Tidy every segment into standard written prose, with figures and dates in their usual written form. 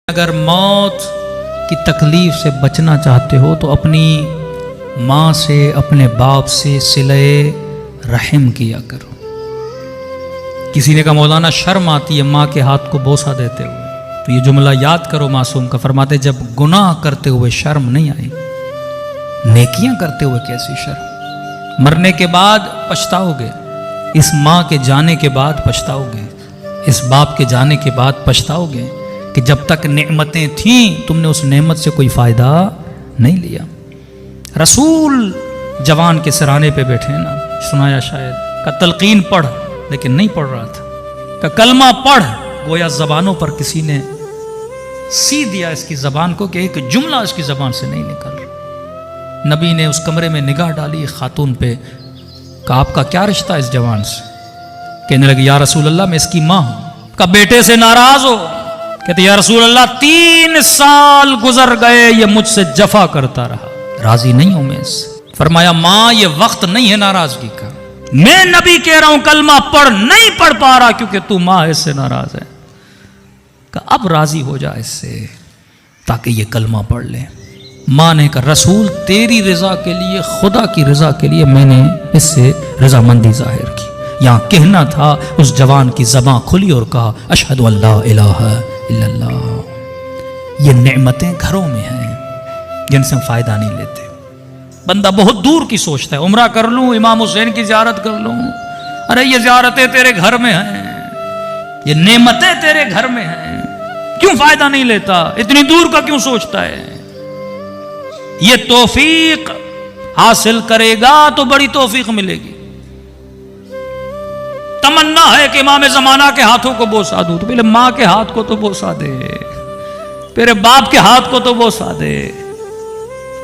اگر موت کی تکلیف سے بچنا چاہتے ہو تو اپنی ماں سے اپنے باپ سے صلہ رحم کیا کرو۔ کسی نے کہا مولانا شرم آتی ہے ماں کے ہاتھ کو بوسہ دیتے ہوئے، تو یہ جملہ یاد کرو معصوم کا، فرماتے جب گناہ کرتے ہوئے شرم نہیں آئی، نیکیاں کرتے ہوئے کیسی شرم؟ مرنے کے بعد پچھتاؤ گے، اس ماں کے جانے کے بعد پچھتاؤ گے، اس باپ کے جانے کے بعد پچھتاؤ گے کہ جب تک نعمتیں تھیں تم نے اس نعمت سے کوئی فائدہ نہیں لیا۔ رسول جوان کے سرانے پہ بیٹھے نا، سنایا شاید، کہ تلقین پڑھ، لیکن نہیں پڑھ رہا تھا، کہ کلمہ پڑھ، گویا زبانوں پر کسی نے سی دیا اس کی زبان کو کہ ایک جملہ اس کی زبان سے نہیں نکل رہا۔ نبی نے اس کمرے میں نگاہ ڈالی خاتون پہ، کہ آپ کا کیا رشتہ اس جوان سے؟ کہنے لگے یا رسول اللہ میں اس کی ماں ہوں۔ کہ بیٹے سے ناراض ہو؟ کہتے یا رسول اللہ 3 سال گزر گئے یہ مجھ سے جفا کرتا رہا، راضی نہیں ہوں میں اس سے۔ فرمایا ماں یہ وقت نہیں ہے ناراضگی کا، میں نبی کہہ رہا ہوں کلمہ پڑھ، نہیں پڑھ پا رہا کیونکہ تو ماں اس سے ناراض ہے، کہ اب راضی ہو جا اس سے تاکہ یہ کلمہ پڑھ لے۔ ماں نے کہا رسول تیری رضا کے لیے، خدا کی رضا کے لیے میں نے اس سے رضامندی ظاہر کی۔ یہاں کہنا تھا اس جوان کی زبان کھلی اور کہا اشہد ان لا الہ الا اللہ۔ یہ نعمتیں گھروں میں ہیں جن سے ہم فائدہ نہیں لیتے۔ بندہ بہت دور کی سوچتا ہے، عمرہ کر لوں، امام حسین کی زیارت کر لوں، ارے یہ زیارتیں تیرے گھر میں ہیں، یہ نعمتیں تیرے گھر میں ہیں، کیوں فائدہ نہیں لیتا؟ اتنی دور کا کیوں سوچتا ہے؟ یہ توفیق حاصل کرے گا تو بڑی توفیق ملے گی۔ تمنا ہے کہ امام زمانہ کے ہاتھوں کو بوسہ دوں، تو پہلے ماں کے ہاتھ کو تو بوسہ دے، پھر باپ کے ہاتھ کو تو بوسہ دے،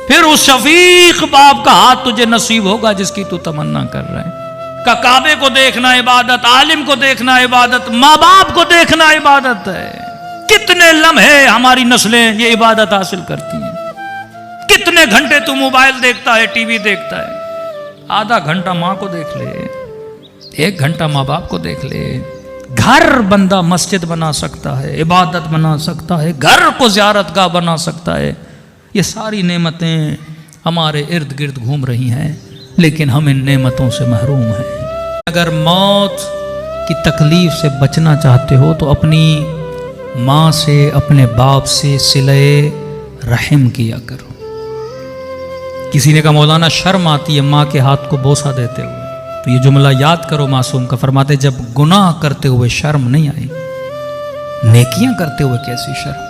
پھر اس شفیق باپ کا ہاتھ تجھے نصیب ہوگا جس کی تو تمنا کر رہا ہے۔ کہ کعبے کو دیکھنا عبادت، عالم کو دیکھنا عبادت، ماں باپ کو دیکھنا عبادت ہے۔ کتنے لمحے ہماری نسلیں یہ عبادت حاصل کرتی ہیں، کتنے گھنٹے تو موبائل دیکھتا ہے، ٹی وی دیکھتا ہے، آدھا گھنٹہ ماں کو دیکھ لے، 1 گھنٹہ ماں باپ کو دیکھ لے۔ گھر بندہ مسجد بنا سکتا ہے، عبادت بنا سکتا ہے، گھر کو زیارت گاہ بنا سکتا ہے۔ یہ ساری نعمتیں ہمارے ارد گرد گھوم رہی ہیں لیکن ہم ان نعمتوں سے محروم ہیں۔ اگر موت کی تکلیف سے بچنا چاہتے ہو تو اپنی ماں سے اپنے باپ سے صلہ رحم کیا کرو۔ کسی نے کہا مولانا شرم آتی ہے ماں کے ہاتھ کو بوسہ دیتے ہوئے، تو یہ جملہ یاد کرو معصوم کا، فرماتے جب گناہ کرتے ہوئے شرم نہیں آئی، نیکیاں کرتے ہوئے کیسی شرم؟